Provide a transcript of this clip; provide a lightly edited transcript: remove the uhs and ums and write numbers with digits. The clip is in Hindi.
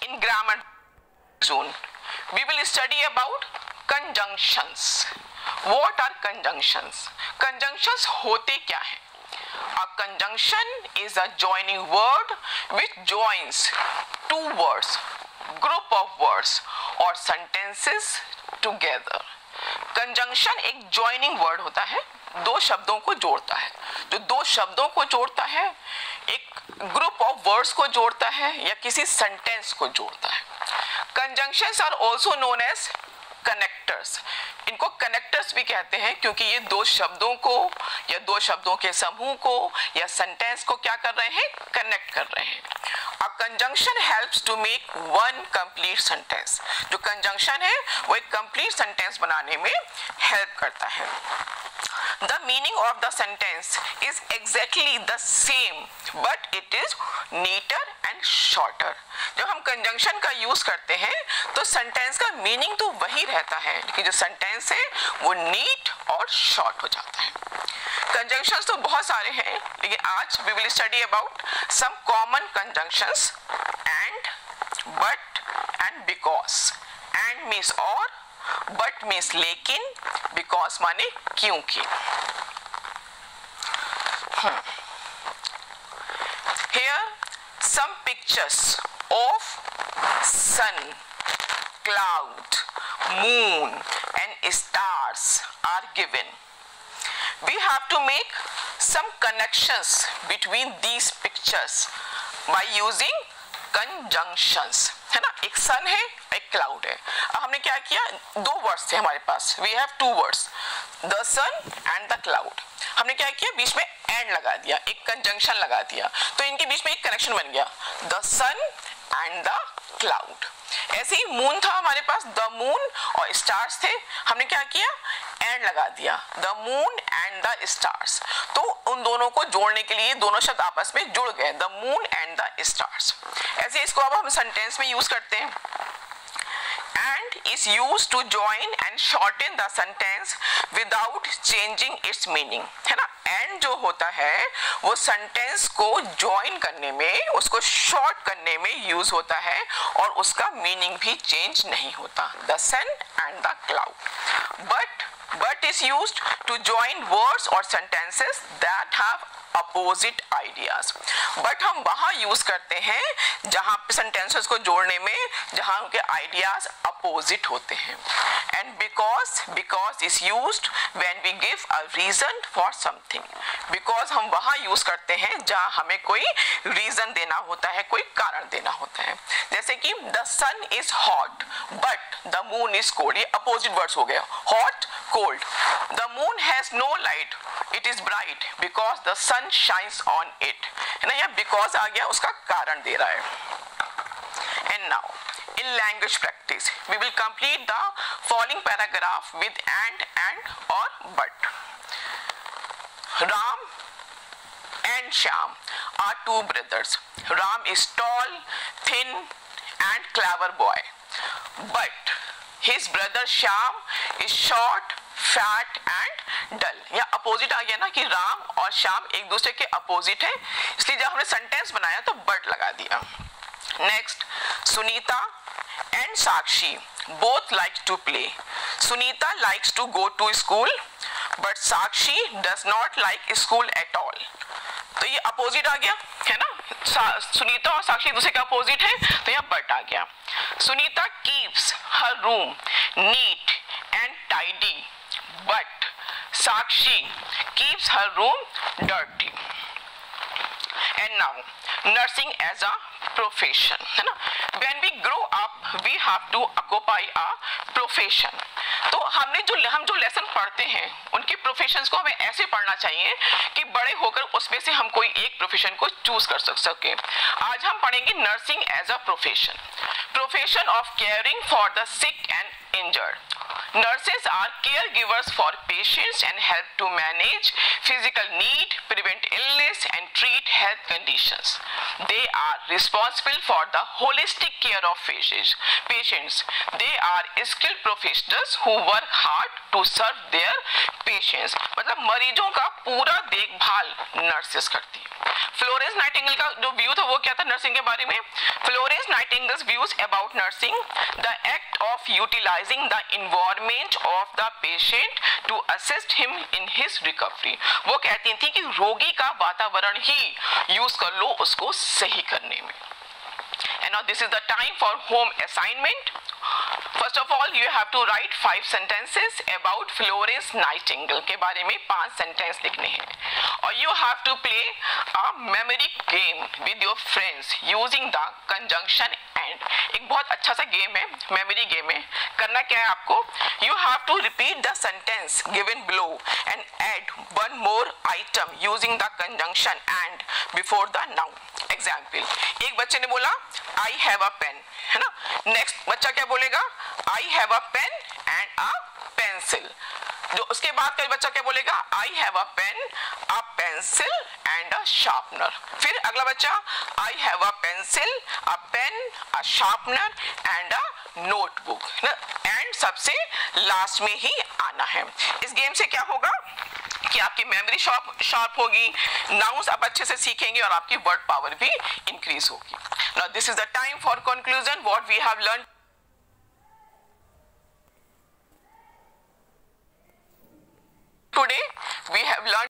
in grammar zone we will study about conjunctions. What are conjunctions? Conjunctions होते क्या हैं? A conjunction is a joining word which joins two words, group of words or sentences together. Conjunction एक joining word होता है, दो शब्दों को जोड़ता है. जो दो शब्दों को जोड़ता है, एक ग्रुप ऑफ वर्ड्स को जोड़ता है या किसी सेंटेंस को जोड़ता है. Conjunctions are also known as connectors. इनको कनेक्टर्स भी कहते हैं क्योंकि ये दो शब्दों को या दो शब्दों के समूह को या सेंटेंस को क्या कर रहे हैं, कनेक्ट कर रहे हैं. A conjunction helps to make one complete sentence. जो कंजंक्शन है वो एक कंप्लीट सेंटेंस बनाने में हेल्प करता है. The meaning of the sentence is exactly the same, but it is neater and shorter. जब हम कंजंक्शन का यूज करते हैं तो सेंटेंस का मीनिंग तो वही रहता है, लेकिन जो सेंटेंस है वो नीट और शॉर्ट हो जाता है. कंजंक्शंस तो बहुत सारे हैं, लेकिन आज we will study about some common conjunctions. And, but and because. And means और, but means लेकिन, because माने क्योंकि. Here some pictures of sun, cloud, moon and stars are given. We have to make some connections between these pictures by using conjunctions. है ना, एक सन है एक क्लाउड है. अब हमने क्या किया, दो वर्ड्स थे हमारे पास. We have two words, the sun and the cloud. हमने क्या किया, बीच में एंड लगा दिया, एक कंजंक्शन लगा दिया, तो इनके बीच में एक कनेक्शन बन गया, the sun and the cloud. ऐसे ही मून था हमारे पास, द मून और स्टार्स थे, हमने क्या किया, एंड लगा दिया, the moon and the stars. तो उन दोनों को जोड़ने के लिए दोनों शब्द आपस में जुड़ गए, the moon and the stars. ऐसे इसको अब हम सेंटेंस में यूज करते हैं. And is used to join and shorten the sentence without changing its meaning. है ना, and जो होता है वो सेंटेंस को join करने में, उसको short करने में यूज होता है और उसका मीनिंग भी चेंज नहीं होता. The sun and the cloud. But is used to join words or sentences that have opposite ideas. But हम वहाँ यूज करते हैं जहाँ पे सेंटेंसेस को जोड़ने में जहाँ उनके आइडियाज अपोजिट होते हैं. And because is used when we give a reason for something. Because हम वहाँ यूज करते हैं जहाँ हमें कोई रीजन देना होता है, कोई कारण देना होता है. जैसे कि the sun is hot but the moon is cold. ये अपोजिट वर्ड्स हो गए, hot cold. The moon has no light, it is bright because the sun shines on it. है ना, ये because आ गया, उसका कारण दे रहा है. And now in language practice we will complete the following paragraph with and or but. Ram and Shyam are two brothers. Ram is tall, thin and clever boy, but his brother Shyam is short, fat and dull. या अपोजिट आ गया ना कि राम और श्याम एक दूसरे के अपोजिट है, इसलिए जब हमने सेंटेंस बनाया तो बट लगा दिया. Next, Sunita and Sakshi both like to play. Sunita likes to go to school but Sakshi does not like school at all. तो ये अपोजिट आ गया है ना, सुनीता और साक्षी एक दूसरे के अपोजिट है, तो यहाँ बट आ गया. Sunita keeps her room neat and tidy but Sakshi keeps her room dirty. And now nursing as a profession, है ना. When we grow up we have to occupy a profession. तो हम जो लेसन पढ़ते हैं उनके प्रोफेशंस को हमें ऐसे पढ़ना चाहिए कि बड़े होकर उसमें से हम कोई एक प्रोफेशन को चूज कर सके. आज हम पढ़ेंगे nursing as a profession. Profession of caring for the sick and injured. Nurses are caregivers for patients and help to manage physical need, prevent illness and treat health conditions. They are responsible for the holistic care of patients. They are skilled professionals who work hard to serve their patients. मतलब मरीजों का पूरा देखभाल नर्सेस करती है. फ्लोरेंस नाइटिंगेल का जो व्यू था वो क्या था नर्सिंग के बारे में? Florence Nightingale's views about nursing, the act of utilizing the environment of the patient to assist him in his recovery. वो कहती थी कि रोगी का वातावरण ही यूज कर लो उसको सही करने में। And now this is the time for home assignment. First of all, you have to write 5 sentences about Florence Nightingale के बारे में 5 सेंटेंस लिखने हैं और you have to play a memory game with your friends using the conjunction and। एक बहुत अच्छा सा गेम है, मेमोरी गेम है। करना क्या है आपको? You have to repeat the sentence given below and add one more item using the conjunction and before the noun। Example, एक बच्चे ने बोला I have a pen, है ना? नेक्स्ट बच्चा क्या बोलेगा? I have a pen and a pencil। जो उसके बाद का बच्चा क्या बोलेगा? I have a pen, a pencil and a sharpener। फिर अगला बच्चा I have a pencil, a pen, a sharpener and a notebook। And सबसे लास्ट में ही आना है। इस गेम से क्या होगा कि आपकी मेमोरी शार्प होगी, नाउन्स आप अच्छे से सीखेंगे और आपकी वर्ड पावर भी इंक्रीज होगी। Now this is the time for conclusion what we have learn today. We have learn